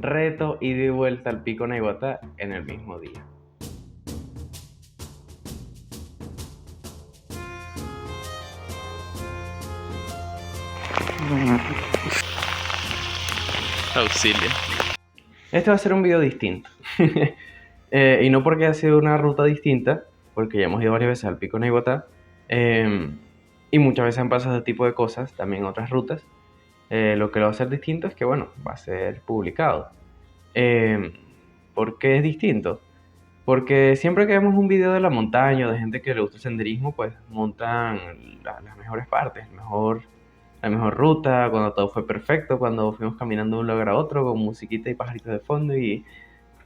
reto ida y vuelta al Pico Naiguatá en el mismo día. Auxilio. Este va a ser un video distinto. Y no porque ha sido una ruta distinta, porque ya hemos ido varias veces al Pico Naiguatá. Y muchas veces han pasado este tipo de cosas, también en otras rutas. Lo que lo va a hacer distinto es que, bueno, va a ser publicado. ¿Por qué es distinto? Porque siempre que vemos un video de la montaña o de gente que le gusta el senderismo, pues montan las mejores partes, la mejor ruta, cuando todo fue perfecto, cuando fuimos caminando de un lugar a otro con musiquita y pajaritos de fondo y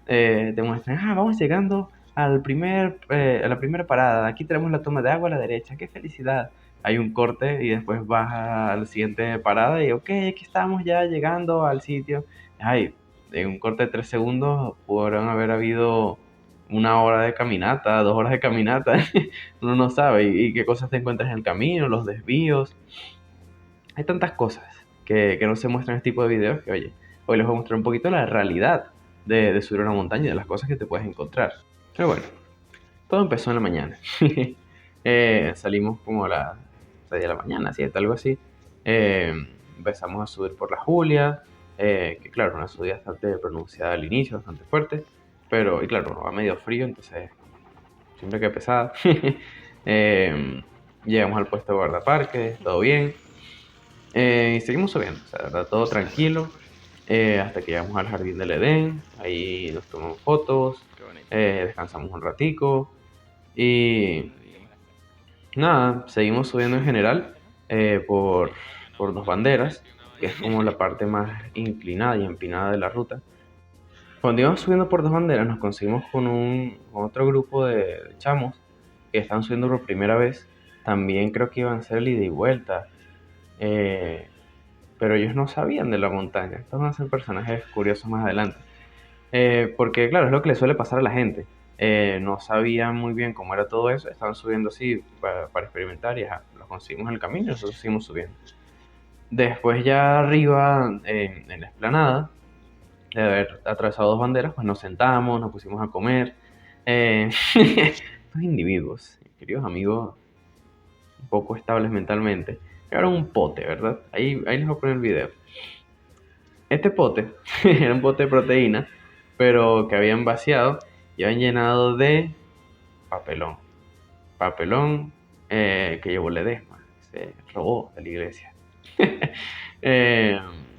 te muestran, vamos llegando a la primera parada, aquí tenemos la toma de agua a la derecha, qué felicidad. Hay un corte y después vas a la siguiente parada y ok, aquí estamos ya llegando al sitio. En un corte de 3 segundos podrán haber habido 1 hora de caminata, 2 horas de caminata, uno no sabe y qué cosas te encuentras en el camino, los desvíos. Hay tantas cosas que no se muestran en este tipo de videos que, oye, hoy les voy a mostrar un poquito la realidad de subir una montaña y de las cosas que te puedes encontrar. Pero bueno, todo empezó en la mañana. Salimos como a las 6 de la mañana, 7, algo así. Empezamos a subir por la Julia, que claro, una subida bastante pronunciada al inicio, bastante fuerte. Pero, y claro, va medio frío, entonces siempre que pesada. Llegamos al puesto de guardaparques, todo bien. Y seguimos subiendo, o sea, ¿verdad? Todo tranquilo, hasta que llegamos al jardín del Edén. Ahí nos tomamos fotos, Qué bonito. descansamos un ratico y nada, seguimos subiendo en general por Dos Banderas, que es como la parte más inclinada y empinada de la ruta. Cuando íbamos subiendo por Dos Banderas nos conseguimos con otro grupo de chamos que estaban subiendo por primera vez. También creo que iban a hacer el ida y vuelta. Pero ellos no sabían de la montaña. Estos van a ser personajes curiosos más adelante. Porque claro, es lo que le suele pasar a la gente. No sabían muy bien cómo era todo eso, estaban subiendo así para experimentar y lo conseguimos en el camino y nosotros seguimos subiendo. Después ya arriba, en la explanada, de haber atravesado Dos Banderas, pues nos sentamos, nos pusimos a comer. Estos individuos, queridos amigos, un poco estables mentalmente, era un pote, ¿verdad? Ahí les voy a poner el video. Este pote era un pote de proteína, pero que habían vaciado y habían llenado de papelón. Papelón que llevó Ledesma, se robó de la iglesia.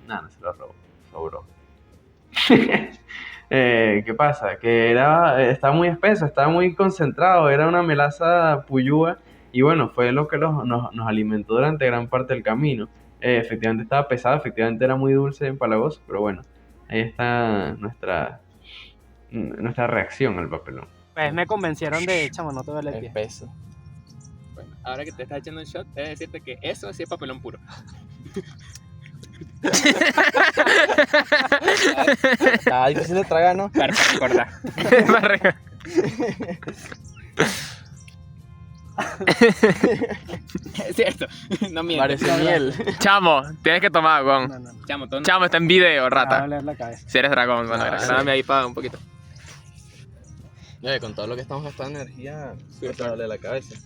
Nada, no se lo robó, sobró. ¿Qué pasa? Que estaba muy espeso, estaba muy concentrado, era una melaza puyúa y bueno, fue lo que nos alimentó durante gran parte del camino. Efectivamente estaba pesado, efectivamente era muy dulce y empalagoso, pero bueno, ahí está nuestra reacción al papelón. Pues me convencieron de, chamo, no te duele el pie. Espeso. Bueno, ahora que te estás echando un shot, debo decirte que eso sí es papelón puro. Estaba difícil de tragar, ¿no? Para recordar. Es cierto, no miento. Parece miel. Chamo, tienes que tomar, Gon. No. Chamo, Chamo, está en video, Me va a rata. doler la cabeza. Si eres dragón, bueno, gracias. sí. Dame ahí para un poquito. Oye, con todo lo que estamos gastando energía, me duele la cabeza.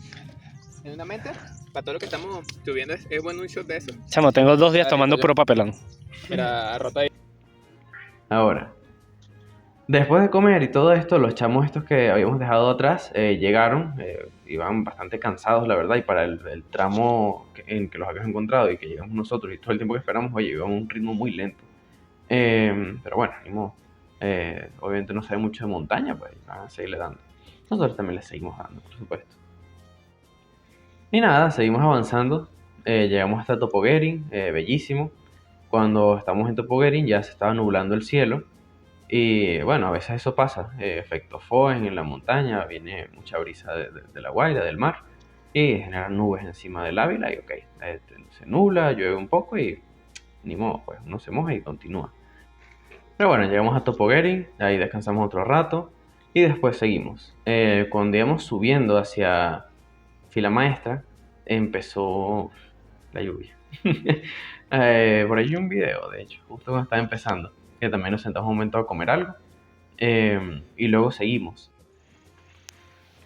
Genuinamente, para todo lo que estamos subiendo, es bueno un shot de eso. Chamo, tengo 2 días tomando puro papelón. Mira, rota ahí. Ahora, después de comer y todo esto, los chamos estos que habíamos dejado atrás llegaron, iban bastante cansados, la verdad, y para el tramo en que los habíamos encontrado y que llegamos nosotros y todo el tiempo que esperamos, oye, iban a un ritmo muy lento. Pero bueno, obviamente no sabe mucho de montaña, pues van a seguirle dando. Nosotros también le seguimos dando, por supuesto. Y nada, seguimos avanzando, llegamos hasta Topoguerin, bellísimo. Cuando estamos en Topoguerin ya se estaba nublando el cielo. Y bueno, a veces eso pasa, efecto Foehn en la montaña, viene mucha brisa de La Guaira, del mar, y generan nubes encima del Ávila y ok, se nubla, llueve un poco y ni modo, pues uno se moja y continúa. Pero bueno, llegamos a Topoguerin, ahí descansamos otro rato y después seguimos. Cuando íbamos subiendo hacia Fila Maestra, empezó la lluvia. Por ahí hay un video, de hecho, justo cuando estaba empezando. que también nos sentamos un momento a comer algo. Y luego seguimos.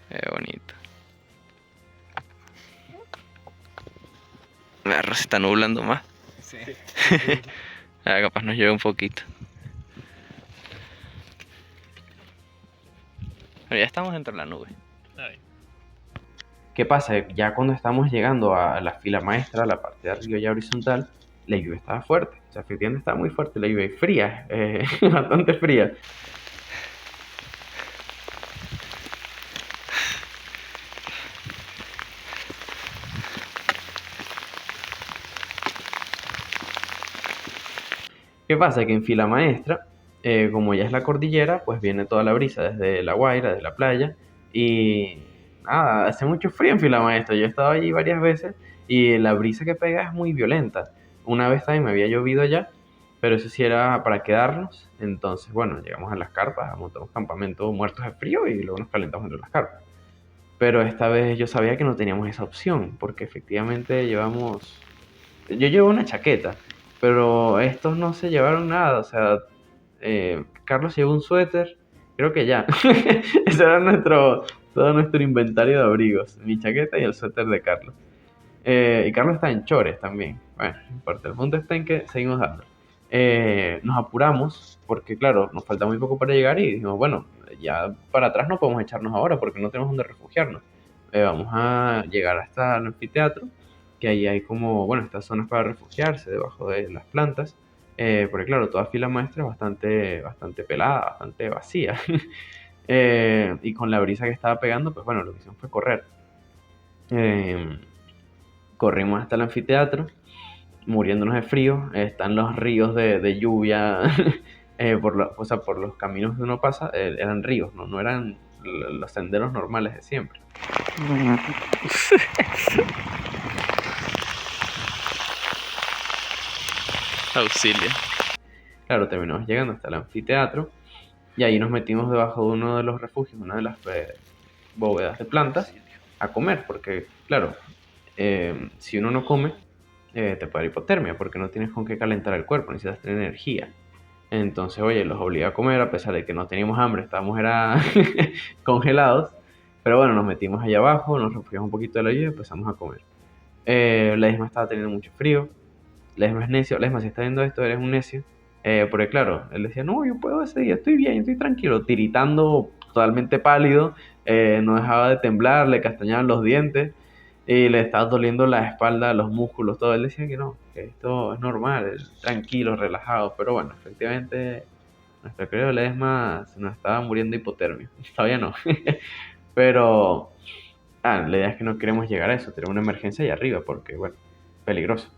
Qué bonito. Se está nublando más. Sí. Capaz nos llueve un poquito. Pero ya estamos entre la nube. ¿Qué pasa? Ya cuando estamos llegando a la fila maestra, la parte de arriba ya horizontal, la lluvia estaba fuerte. O sea, efectivamente estaba muy fuerte la lluvia y fría, bastante fría. ¿Qué pasa? Que en fila maestra, como ya es la cordillera, pues viene toda la brisa desde La Guaira, desde la playa, y nada, hace mucho frío en fila maestra. Yo he estado allí varias veces y la brisa que pega es muy violenta. Una vez también me había llovido allá, pero eso sí era para quedarnos. Entonces, bueno, llegamos a las carpas, montamos campamento muertos de frío y luego nos calentamos entre las carpas. Pero esta vez yo sabía que no teníamos esa opción, porque efectivamente llevamos... Yo llevo una chaqueta, pero estos no se llevaron nada. O sea, Carlos llevó un suéter, creo que ya. Ese era todo nuestro inventario de abrigos, mi chaqueta y el suéter de Carlos. Y Carlos está en chores también. Bueno, no importa, el punto está en que seguimos dando. Nos apuramos porque, claro, nos falta muy poco para llegar y dijimos, bueno, ya para atrás no podemos echarnos ahora porque no tenemos donde refugiarnos. Vamos a llegar hasta el anfiteatro, que ahí hay como, bueno, estas zonas para refugiarse debajo de las plantas. Porque, claro, toda fila maestra es bastante pelada, bastante vacía. Y con la brisa que estaba pegando, pues bueno, lo que hicimos fue correr. Corrimos hasta el anfiteatro, muriéndonos de frío. Están los ríos de lluvia, o sea, por los caminos que uno pasa, eran ríos, no eran los senderos normales de siempre. Auxilio. Claro, terminamos llegando hasta el anfiteatro y ahí nos metimos debajo de uno de los refugios, una de las bóvedas de plantas, a comer, porque, claro, si uno no come, te puede dar hipotermia, porque no tienes con qué calentar el cuerpo, necesitas tener energía. Entonces, oye, los obligué a comer a pesar de que no teníamos hambre, estábamos congelados. Pero bueno, nos metimos allá abajo, nos refugiamos un poquito de la lluvia y empezamos a comer. Ledesma estaba teniendo mucho frío. Ledesma es necio. Ledesma, si estás viendo esto, eres un necio. Porque claro, él decía, no, yo puedo ese día, estoy bien, estoy tranquilo, tiritando, totalmente pálido. No dejaba de temblar, le castañaban los dientes y le estaba doliendo la espalda, los músculos, todo. Él decía que no, que esto es normal, tranquilo, relajado. Pero bueno, efectivamente, nuestro querido Ledesma se nos estaba muriendo de hipotermia. Todavía no. Pero la idea es que no queremos llegar a eso, tenemos una emergencia allá arriba, porque bueno, peligroso.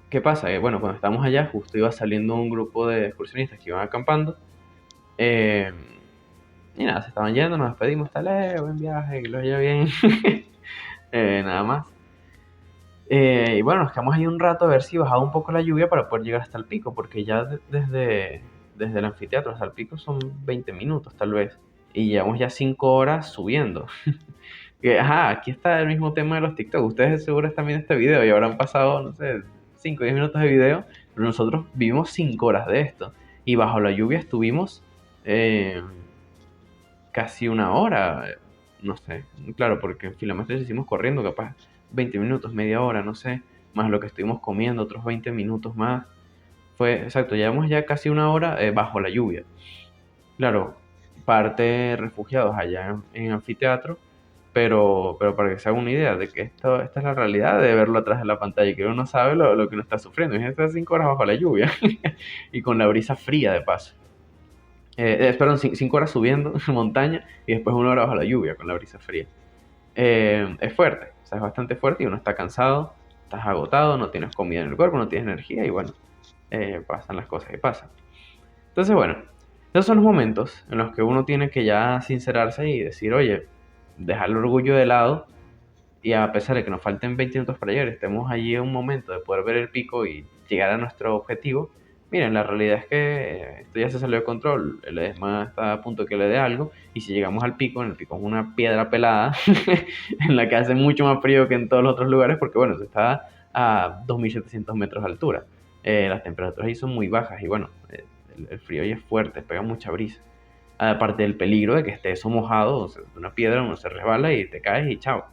¿Qué pasa? Bueno, cuando estábamos allá, justo iba saliendo un grupo de excursionistas que iban acampando. eh, y nada, se estaban yendo, nos despedimos, hasta luego, buen viaje, que lo haya bien. Nada más. Y bueno, nos quedamos ahí un rato a ver si bajaba un poco la lluvia para poder llegar hasta el pico, porque ya desde el anfiteatro hasta el pico son 20 minutos tal vez. Y llevamos ya 5 horas subiendo. Ajá, aquí está el mismo tema de los TikTok. Ustedes seguro están viendo este video y habrán pasado, no sé, 5 o 10 minutos de video, pero nosotros vivimos 5 horas de esto. Y bajo la lluvia estuvimos casi una hora, no sé, claro, porque en Filametres hicimos corriendo capaz 20 minutos, media hora, no sé, más lo que estuvimos comiendo, otros 20 minutos más. Fue, exacto, llevamos ya casi una hora bajo la lluvia. Claro, parte refugiados allá en anfiteatro, pero para que se haga una idea de que esta es la realidad de verlo atrás de la pantalla, que uno no sabe lo que uno está sufriendo. Imagínate estar 5 horas bajo la lluvia y con la brisa fría de paso. Perdón, 5 horas subiendo montaña y después 1 hora bajo la lluvia con la brisa fría. Es fuerte, o sea, es bastante fuerte y uno está cansado, estás agotado, no tienes comida en el cuerpo, no tienes energía y bueno, pasan las cosas que pasan. Entonces, bueno, esos son los momentos en los que uno tiene que ya sincerarse y decir, oye, dejar el orgullo de lado y a pesar de que nos falten 20 minutos para llegar, estemos allí en un momento de poder ver el pico y llegar a nuestro objetivo. Miren, la realidad es que esto ya se salió de control, el ESMA está a punto de que le dé algo y si llegamos al pico, en el pico es una piedra pelada en la que hace mucho más frío que en todos los otros lugares porque bueno, se está a 2.700 metros de altura. las temperaturas ahí son muy bajas y bueno, el frío ahí es fuerte, pega mucha brisa. Aparte del peligro de que esté eso mojado, o sea, una piedra uno se resbala y te caes y chao.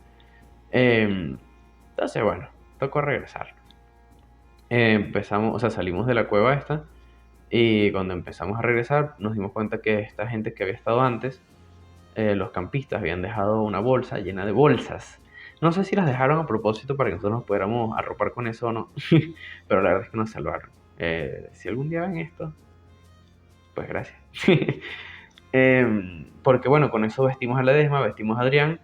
Entonces, bueno, tocó regresar. Empezamos, o sea, salimos de la cueva esta y cuando empezamos a regresar nos dimos cuenta que esta gente que había estado antes, los campistas habían dejado una bolsa llena de bolsas. No sé si las dejaron a propósito para que nosotros nos pudiéramos arropar con eso o no, pero la verdad es que nos salvaron. Si algún día ven esto, pues gracias. Porque bueno, con eso vestimos a Ledesma, vestimos a Adrián,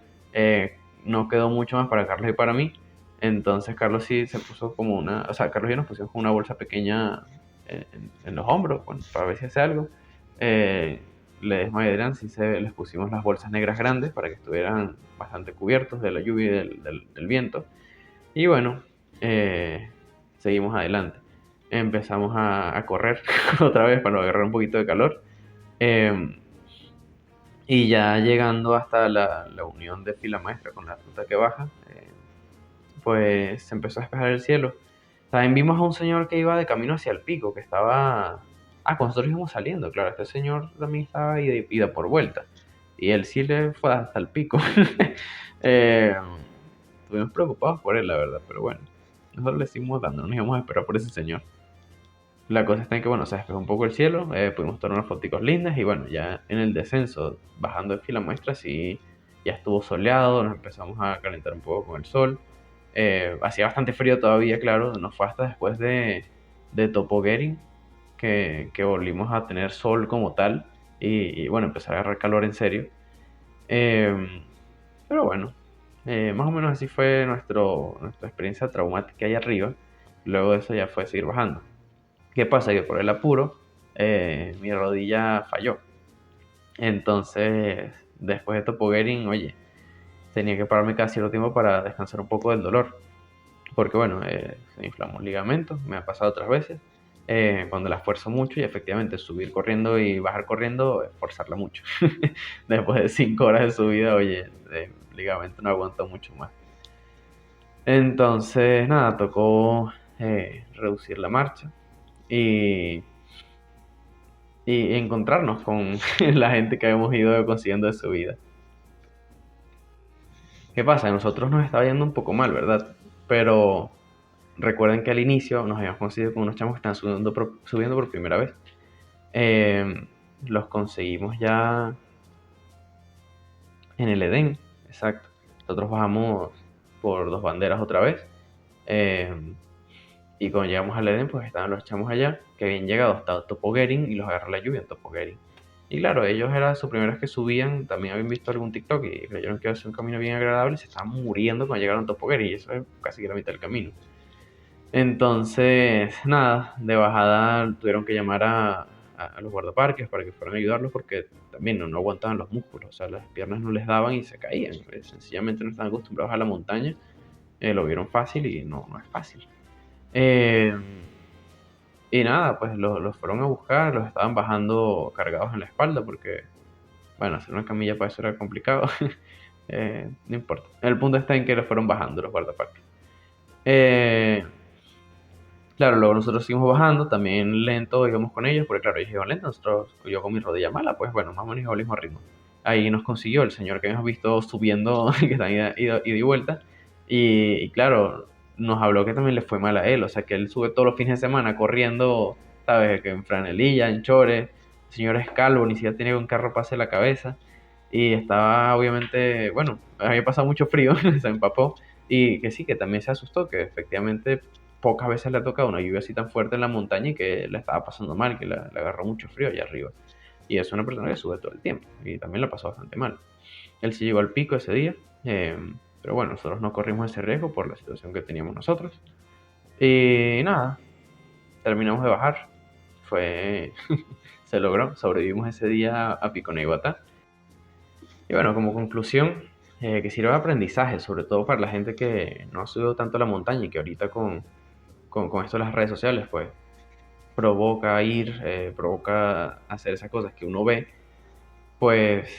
no quedó mucho más para Carlos y para mí. Entonces Carlos sí se puso como una, o sea, Carlos y yo nos pusimos con una bolsa pequeña en los hombros, bueno, para ver si hace algo. Ledesma y Adrián sí les pusimos las bolsas negras grandes para que estuvieran bastante cubiertos de la lluvia y del viento. Y bueno, seguimos adelante. Empezamos a correr otra vez para agarrar un poquito de calor. Y ya llegando hasta la unión de fila maestra con la ruta que baja, pues se empezó a despejar el cielo. También vimos a un señor que iba de camino hacia el pico, que estaba... Ah, cuando nosotros íbamos saliendo, claro, este señor también estaba ida por vuelta. Y él sí le fue hasta el pico. Eh, Estuvimos preocupados por él, la verdad, pero bueno. Nosotros le seguimos dando, no nos íbamos a esperar por ese señor. La cosa está en que, bueno, se despejó un poco el cielo, pudimos tomar unas fotos lindas y bueno, ya en el descenso, bajando de fila muestra, sí, ya estuvo soleado, nos empezamos a calentar un poco con el sol. Hacía bastante frío todavía, claro, no fue hasta después de Topogueri que volvimos a tener sol como tal y bueno, empezó a agarrar calor en serio. Eh, pero bueno, más o menos así fue nuestra experiencia traumática ahí arriba. Luego de eso ya fue seguir bajando. ¿Qué pasa? Que por el apuro, mi rodilla falló. Entonces, después de Topoguerin, oye, tenía que pararme cada cierto tiempo para descansar un poco del dolor. Porque bueno, se me inflamó un ligamento, me ha pasado otras veces, cuando la esfuerzo mucho y efectivamente subir corriendo y bajar corriendo, forzarla mucho. Después de 5 horas de subida, oye, el ligamento no aguanta mucho más. Entonces, nada, tocó reducir la marcha y, y encontrarnos con la gente que habíamos ido consiguiendo de subida. ¿Qué pasa? A nosotros nos estaba yendo un poco mal, ¿verdad? Pero recuerden que al inicio nos habíamos conseguido con unos chamos que estaban subiendo por primera vez. Los conseguimos ya en el Edén, exacto. Nosotros bajamos por Dos Banderas otra vez. Y cuando llegamos al Edén, pues estaban los chamos allá, que habían llegado hasta Topoguerin y los agarró la lluvia en Topoguerin. Y claro, ellos era su primera vez que subían, también habían visto algún TikTok y creyeron que iba a ser un camino bien agradable y se estaban muriendo cuando llegaron a Topoguerin y eso es casi que la mitad del camino. Entonces, nada, de bajada tuvieron que llamar a los guardaparques para que fueran a ayudarlos porque también no aguantaban los músculos, o sea, las piernas no les daban y se caían. Sencillamente no estaban acostumbrados a la montaña, lo vieron fácil y no es fácil. Eh, y nada, pues los fueron a buscar, los estaban bajando cargados en la espalda porque, bueno, hacer una camilla para eso era complicado. No importa. El punto está en que los fueron bajando los guardaparques. Eh, Claro, luego nosotros seguimos bajando, también lento íbamos con ellos, porque claro, ellos iban lento, yo con mi rodilla mala, pues bueno, más o menos al mismo ritmo. Ahí nos consiguió el señor que habíamos visto subiendo, que está ida y vuelta, y claro, nos habló que también le fue mal a él, o sea que él sube todos los fines de semana corriendo, ¿sabes? Que en franelilla, en chores, el señor es calvo, ni siquiera tiene un carro pase la cabeza, y estaba obviamente, bueno, había pasado mucho frío, se empapó, y que sí, que también se asustó, que efectivamente pocas veces le ha tocado una lluvia así tan fuerte en la montaña y que le estaba pasando mal, que le agarró mucho frío allá arriba. Y es una persona que sube todo el tiempo y también la pasó bastante mal. Él sí llegó al pico ese día, pero bueno, nosotros no corrimos ese riesgo por la situación que teníamos nosotros. Y nada, terminamos de bajar. Fue, se logró, sobrevivimos ese día a Pico Neiguatá. Y bueno, como conclusión, que sirva de aprendizaje, sobre todo para la gente que no ha subido tanto la montaña y que ahorita con esto de las redes sociales, pues provoca ir, provoca hacer esas cosas que uno ve, pues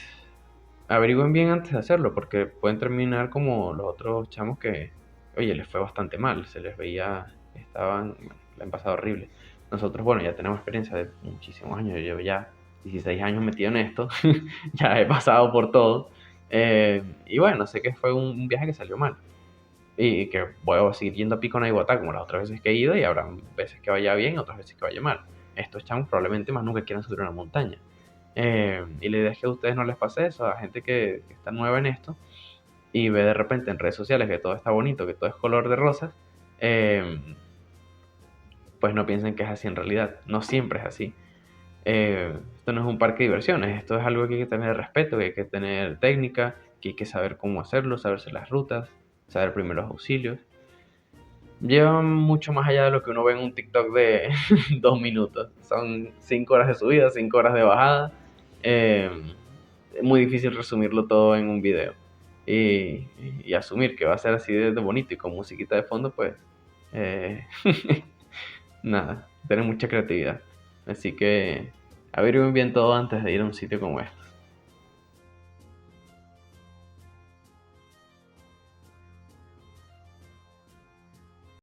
averigüen bien antes de hacerlo, porque pueden terminar como los otros chamos que, oye, les fue bastante mal, se les veía, estaban, bueno, la han pasado horrible. Nosotros, bueno, ya tenemos experiencia de muchísimos años, yo llevo ya 16 años metido en esto, ya he pasado por todo, y bueno, sé que fue un viaje que salió mal, y que voy a seguir yendo a Pico Naiguatá como las otras veces que he ido, y habrá veces que vaya bien, otras veces que vaya mal. Estos chamos probablemente más nunca quieran subir una montaña. Y la idea es que a ustedes no les pase eso, a gente que está nueva en esto y ve de repente en redes sociales que todo está bonito, que todo es color de rosas, eh, pues no piensen que es así en realidad. No siempre es así. Esto no es un parque de diversiones, esto es algo que hay que tener respeto, que hay que tener técnica, que hay que saber cómo hacerlo, saberse las rutas, saber primeros auxilios. Llevan mucho más allá de lo que uno ve en un TikTok de 2 minutos. Son 5 horas de subida, 5 horas de bajada. Eh, es muy difícil resumirlo todo en un video. Y asumir que va a ser así de bonito y con musiquita de fondo, pues eh, nada, tener mucha creatividad. Así que averigüen bien todo antes de ir a un sitio como este.